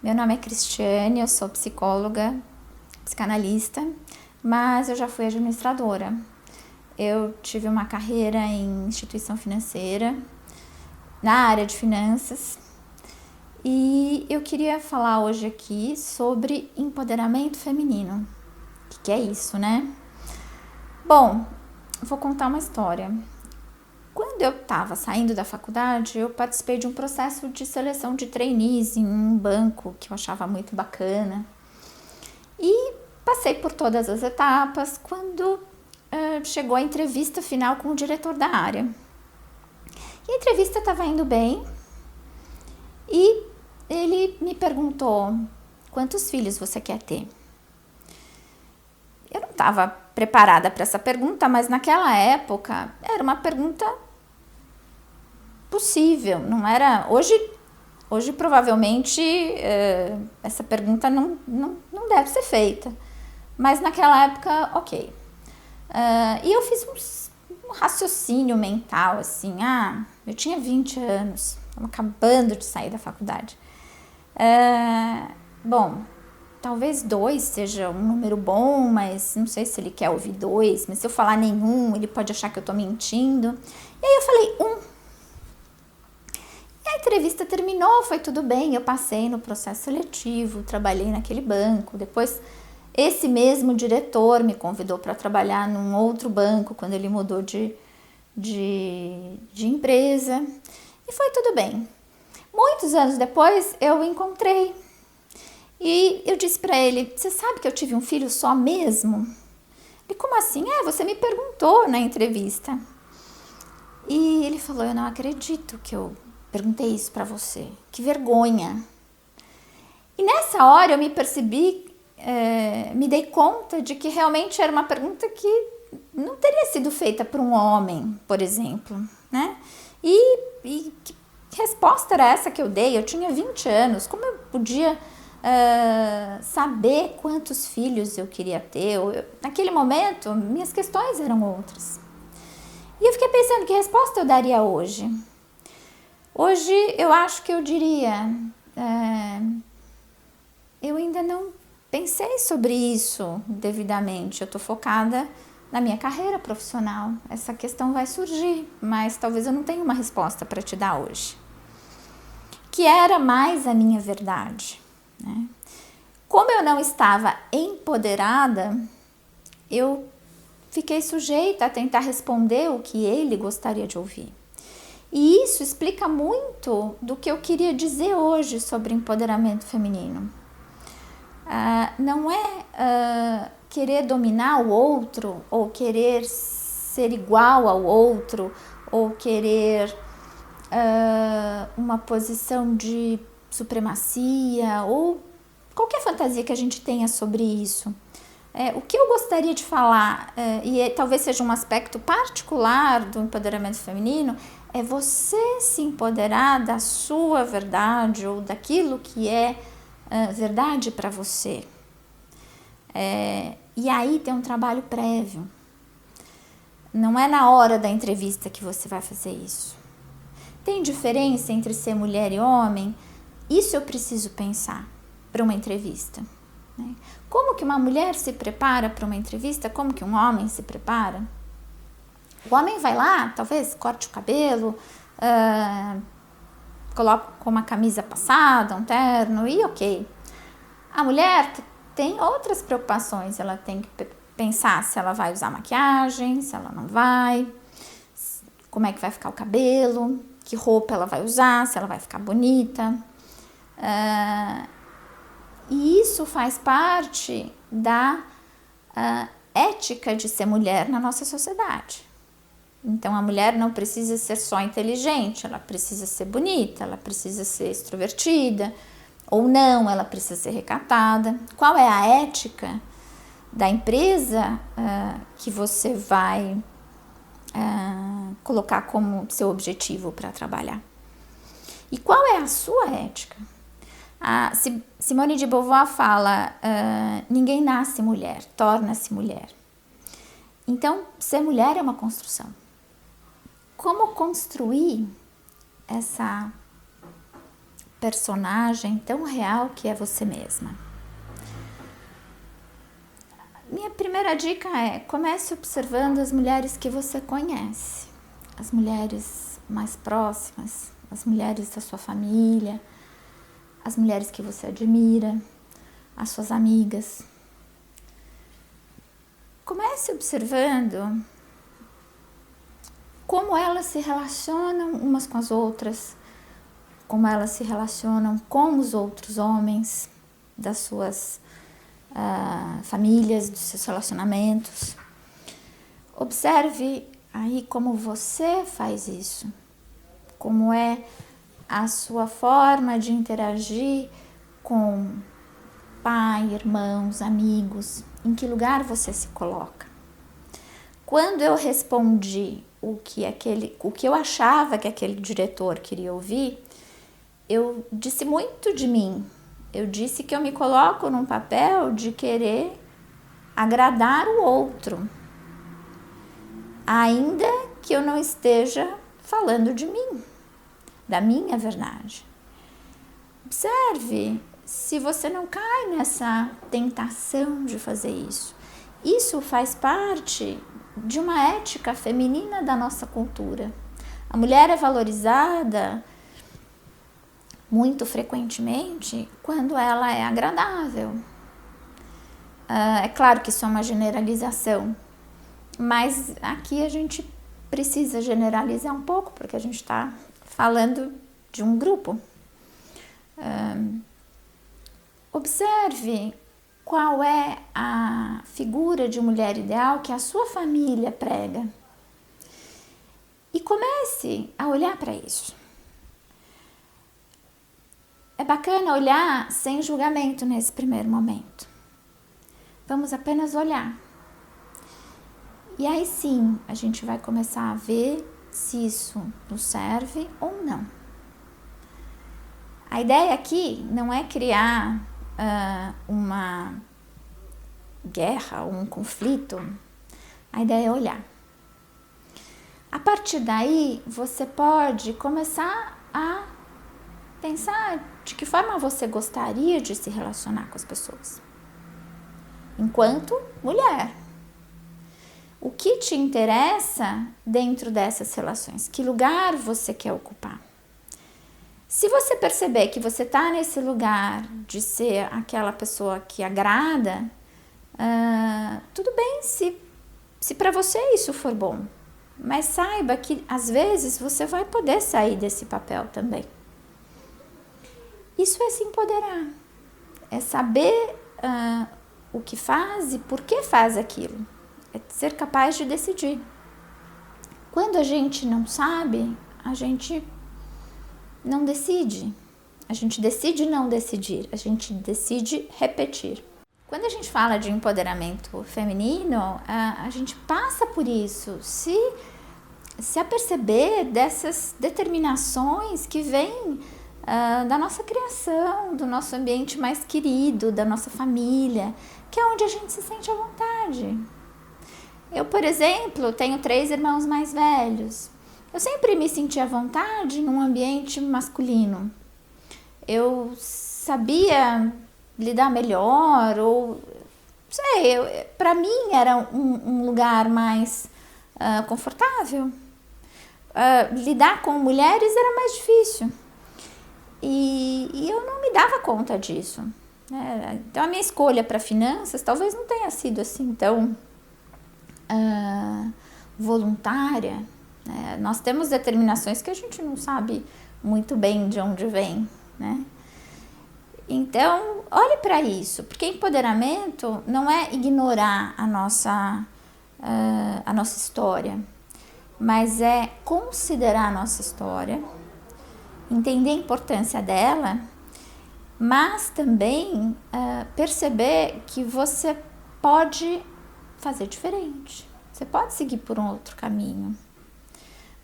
Meu nome é Cristiane, eu sou psicóloga, psicanalista, mas eu já fui administradora. Eu tive uma carreira em instituição financeira, na área de finanças, e eu queria falar hoje aqui sobre empoderamento feminino. O que é isso, né? Bom, vou contar uma história. Quando eu estava saindo da faculdade, eu participei de um processo de seleção de trainees em um banco que eu achava muito bacana. E passei por todas as etapas quando chegou a entrevista final com o diretor da área. E a entrevista estava indo bem e ele me perguntou: quantos filhos você quer ter? Eu não estava preparada para essa pergunta, mas naquela época era uma pergunta possível, não era. Hoje provavelmente essa pergunta não deve ser feita, mas naquela época, ok. E eu fiz um raciocínio mental, assim, eu tinha 20 anos, estava acabando de sair da faculdade. Bom, talvez 2 seja um número bom, mas não sei se ele quer ouvir 2, mas se eu falar nenhum, ele pode achar que eu tô mentindo. E aí eu falei 1. A entrevista terminou, foi tudo bem, eu passei no processo seletivo, trabalhei naquele banco. Depois, esse mesmo diretor me convidou para trabalhar num outro banco quando ele mudou de empresa. E foi tudo bem. Muitos anos depois, eu o encontrei. E eu disse para ele: você sabe que eu tive um filho só mesmo? Ele: como assim? Você me perguntou na entrevista. E ele falou: eu não acredito que eu perguntei isso para você. Que vergonha. E nessa hora eu me percebi, me dei conta de que realmente era uma pergunta que não teria sido feita por um homem, por exemplo, né? E que resposta era essa que eu dei? Eu tinha 20 anos, como eu podia saber quantos filhos eu queria ter? Naquele momento, minhas questões eram outras. E eu fiquei pensando, que resposta eu daria hoje? Hoje eu acho que eu diria: eu ainda não pensei sobre isso devidamente, eu estou focada na minha carreira profissional. Essa questão vai surgir, mas talvez eu não tenha uma resposta para te dar hoje. Que era mais a minha verdade, né? Como eu não estava empoderada, eu fiquei sujeita a tentar responder o que ele gostaria de ouvir. E isso explica muito do que eu queria dizer hoje sobre empoderamento feminino. Não é querer dominar o outro, ou querer ser igual ao outro, ou querer uma posição de supremacia, ou qualquer fantasia que a gente tenha sobre isso. O que eu gostaria de falar, e talvez seja um aspecto particular do empoderamento feminino, é você se empoderar da sua verdade ou daquilo que é verdade para você. E aí tem um trabalho prévio. Não é na hora da entrevista que você vai fazer isso. Tem diferença entre ser mulher e homem? Isso eu preciso pensar para uma entrevista. Como que uma mulher se prepara para uma entrevista? Como que um homem se prepara? O homem vai lá, talvez corte o cabelo, coloca com uma camisa passada, um terno e ok. A mulher tem outras preocupações, ela tem que pensar se ela vai usar maquiagem, se ela não vai, como é que vai ficar o cabelo, que roupa ela vai usar, se ela vai ficar bonita. E isso faz parte da ética de ser mulher na nossa sociedade. Então a mulher não precisa ser só inteligente, ela precisa ser bonita, ela precisa ser extrovertida, ou não, ela precisa ser recatada. Qual é a ética da empresa que você vai colocar como seu objetivo para trabalhar? E qual é a sua ética? A Simone de Beauvoir fala: ninguém nasce mulher, torna-se mulher. Então, ser mulher é uma construção. Como construir essa personagem tão real que é você mesma. Minha primeira dica é: comece observando as mulheres que você conhece, as mulheres mais próximas, as mulheres da sua família, as mulheres que você admira, as suas amigas. Comece observando como elas se relacionam umas com as outras, como elas se relacionam com os outros homens das suas famílias, dos seus relacionamentos. Observe aí como você faz isso, como é a sua forma de interagir com pai, irmãos, amigos, em que lugar você se coloca. Quando eu respondi o que eu achava que aquele diretor queria ouvir, eu disse muito de mim. Eu disse que eu me coloco num papel de querer agradar o outro, ainda que eu não esteja falando de mim, da minha verdade. Observe se você não cai nessa tentação de fazer isso. Isso faz parte de uma ética feminina da nossa cultura. A mulher é valorizada muito frequentemente quando ela é agradável. É claro que isso é uma generalização, mas aqui a gente precisa generalizar um pouco, porque a gente está falando de um grupo. Observe qual é a figura de mulher ideal que a sua família prega e comece a olhar para isso. É bacana olhar sem julgamento nesse primeiro momento. Vamos apenas olhar. E aí sim, a gente vai começar a ver se isso nos serve ou não. A ideia aqui não é criar uma guerra, um conflito. A ideia é olhar. A partir daí, você pode começar a pensar de que forma você gostaria de se relacionar com as pessoas, enquanto mulher. O que te interessa dentro dessas relações? Que lugar você quer ocupar? Se você perceber que você está nesse lugar de ser aquela pessoa que agrada, tudo bem se para você isso for bom. Mas saiba que às vezes você vai poder sair desse papel também. Isso é se empoderar. É saber o que faz e por que faz aquilo. É ser capaz de decidir. Quando a gente não sabe, a gente não decide. A gente decide não decidir. A gente decide repetir. Quando a gente fala de empoderamento feminino, a gente passa por isso. Se aperceber dessas determinações que vêm da nossa criação, do nosso ambiente mais querido, da nossa família, que é onde a gente se sente à vontade. Eu, por exemplo, tenho 3 irmãos mais velhos. Eu sempre me senti à vontade num ambiente masculino. Eu sabia lidar melhor, ou sei, para mim era um lugar mais confortável. Lidar com mulheres era mais difícil. E eu não me dava conta disso. Então a minha escolha para finanças talvez não tenha sido assim tão voluntária. Nós temos determinações que a gente não sabe muito bem de onde vem, né? Então, olhe para isso, porque empoderamento não é ignorar a nossa história, mas é considerar a nossa história, entender a importância dela, mas também perceber que você pode fazer diferente, você pode seguir por um outro caminho.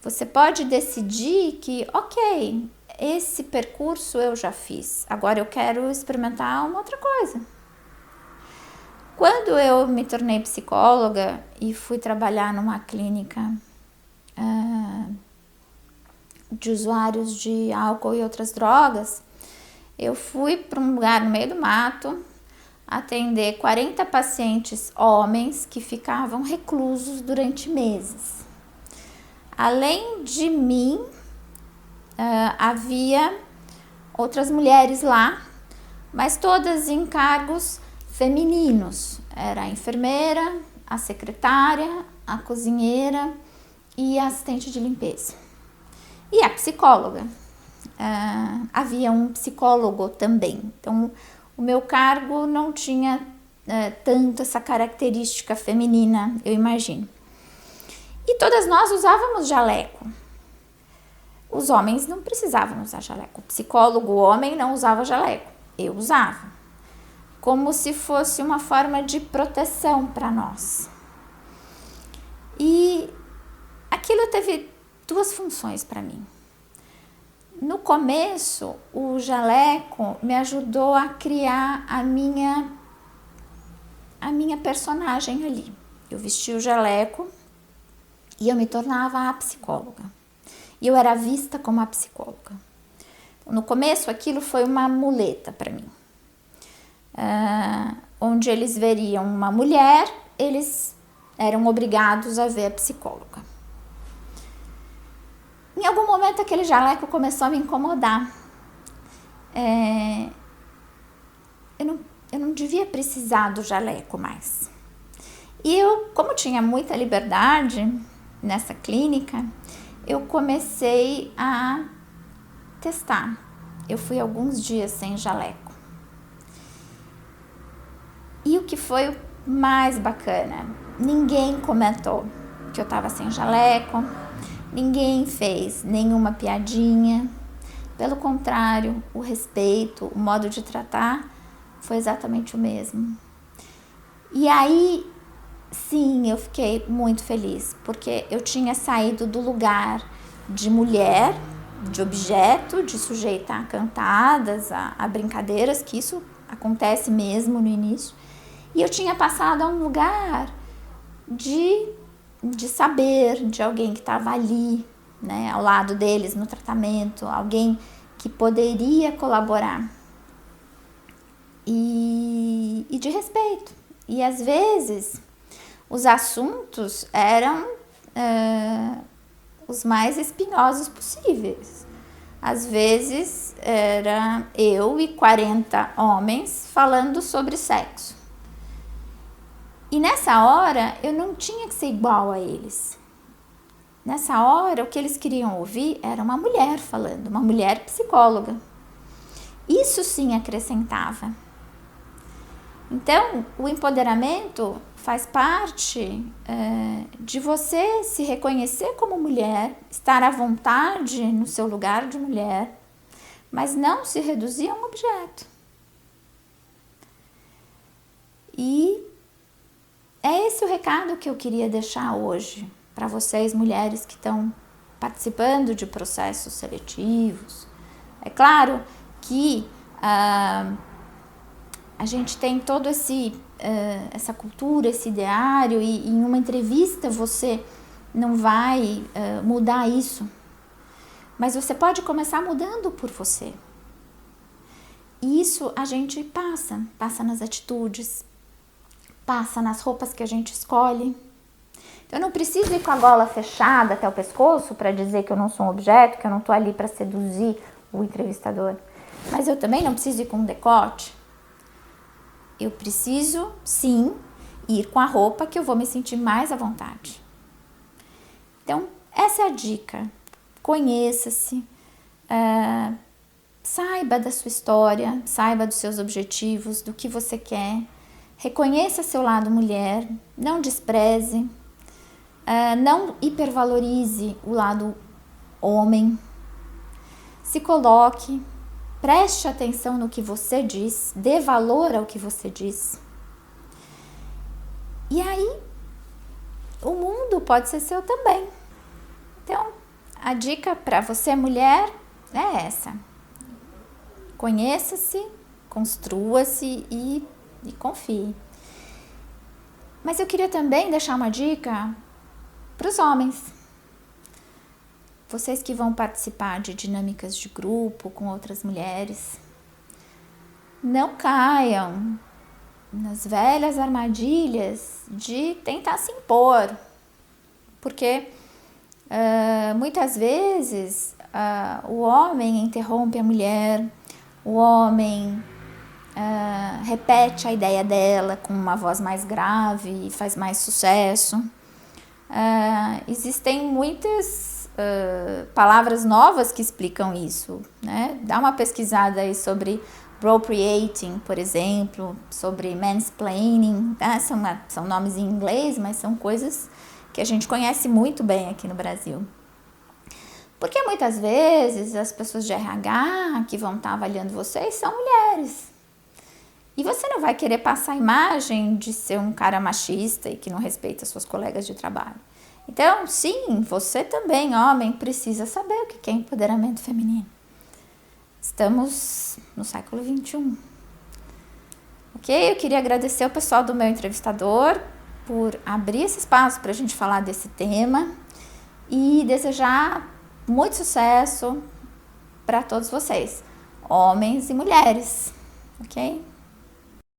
Você pode decidir que, ok, esse percurso eu já fiz, agora eu quero experimentar uma outra coisa. Quando eu me tornei psicóloga e fui trabalhar numa clínica de usuários de álcool e outras drogas, Eu fui para um lugar no meio do mato atender 40 pacientes homens que ficavam reclusos durante meses. Além de mim, havia outras mulheres lá, mas todas em cargos femininos. Era a enfermeira, a secretária, a cozinheira e a assistente de limpeza. E a psicóloga. Havia um psicólogo também. Então, o meu cargo não tinha tanto essa característica feminina, eu imagino. E todas nós usávamos jaleco. Os homens não precisavam usar jaleco. O psicólogo homem não usava jaleco. Eu usava. Como se fosse uma forma de proteção para nós. E aquilo teve duas funções para mim. No começo, o jaleco me ajudou a criar a minha personagem ali. Eu vestia o jaleco e eu me tornava a psicóloga. E eu era vista como a psicóloga. No começo, aquilo foi uma muleta para mim. Onde eles veriam uma mulher, eles eram obrigados a ver a psicóloga. Em algum momento, aquele jaleco começou a me incomodar. Eu não devia precisar do jaleco mais. E eu, como tinha muita liberdade nessa clínica, eu comecei a testar. Eu fui alguns dias sem jaleco. E o que foi o mais bacana? Ninguém comentou que eu estava sem jaleco, ninguém fez nenhuma piadinha. Pelo contrário, o respeito, o modo de tratar foi exatamente o mesmo. E aí, sim, eu fiquei muito feliz, porque eu tinha saído do lugar de mulher, de objeto, de sujeita a cantadas, a brincadeiras, que isso acontece mesmo no início, e eu tinha passado a um lugar de saber, de alguém que estava ali, né, ao lado deles no tratamento, alguém que poderia colaborar, e de respeito. E às vezes os assuntos eram os mais espinhosos possíveis. Às vezes era eu e 40 homens falando sobre sexo. E nessa hora eu não tinha que ser igual a eles. Nessa hora o que eles queriam ouvir era uma mulher falando, uma mulher psicóloga. Isso sim acrescentava. Então, o empoderamento faz parte de você se reconhecer como mulher, estar à vontade no seu lugar de mulher, mas não se reduzir a um objeto. E é esse o recado que eu queria deixar hoje para vocês, mulheres que estão participando de processos seletivos. É claro que a gente tem todo essa cultura, esse ideário, e em uma entrevista você não vai mudar isso, mas você pode começar mudando por você. E isso a gente passa nas atitudes, passa nas roupas que a gente escolhe. Então eu não preciso ir com a gola fechada até o pescoço para dizer que eu não sou um objeto, que eu não estou ali para seduzir o entrevistador, mas eu também não preciso ir com um decote. Eu preciso, sim, ir com a roupa que eu vou me sentir mais à vontade. Então, essa é a dica. Conheça-se, saiba da sua história, saiba dos seus objetivos, do que você quer. Reconheça seu lado mulher, não despreze, não hipervalorize o lado homem. Se coloque. Preste atenção no que você diz, dê valor ao que você diz. E aí, o mundo pode ser seu também. Então, a dica para você, mulher, é essa. Conheça-se, construa-se e confie. Mas eu queria também deixar uma dica para os homens. Vocês que vão participar de dinâmicas de grupo com outras mulheres, não caiam nas velhas armadilhas de tentar se impor, porque muitas vezes o homem interrompe a mulher, o homem repete a ideia dela com uma voz mais grave e faz mais sucesso. Existem muitas palavras novas que explicam isso, né? Dá uma pesquisada aí sobre appropriating, por exemplo, sobre mansplaining, tá? São nomes em inglês, mas são coisas que a gente conhece muito bem aqui no Brasil. Porque muitas vezes as pessoas de RH que vão estar avaliando vocês são mulheres. E você não vai querer passar a imagem de ser um cara machista e que não respeita suas colegas de trabalho. Então, sim, você também, homem, precisa saber o que é empoderamento feminino. Estamos no século XXI. Ok? Eu queria agradecer ao pessoal do meu entrevistador por abrir esse espaço para a gente falar desse tema e desejar muito sucesso para todos vocês, homens e mulheres. Ok?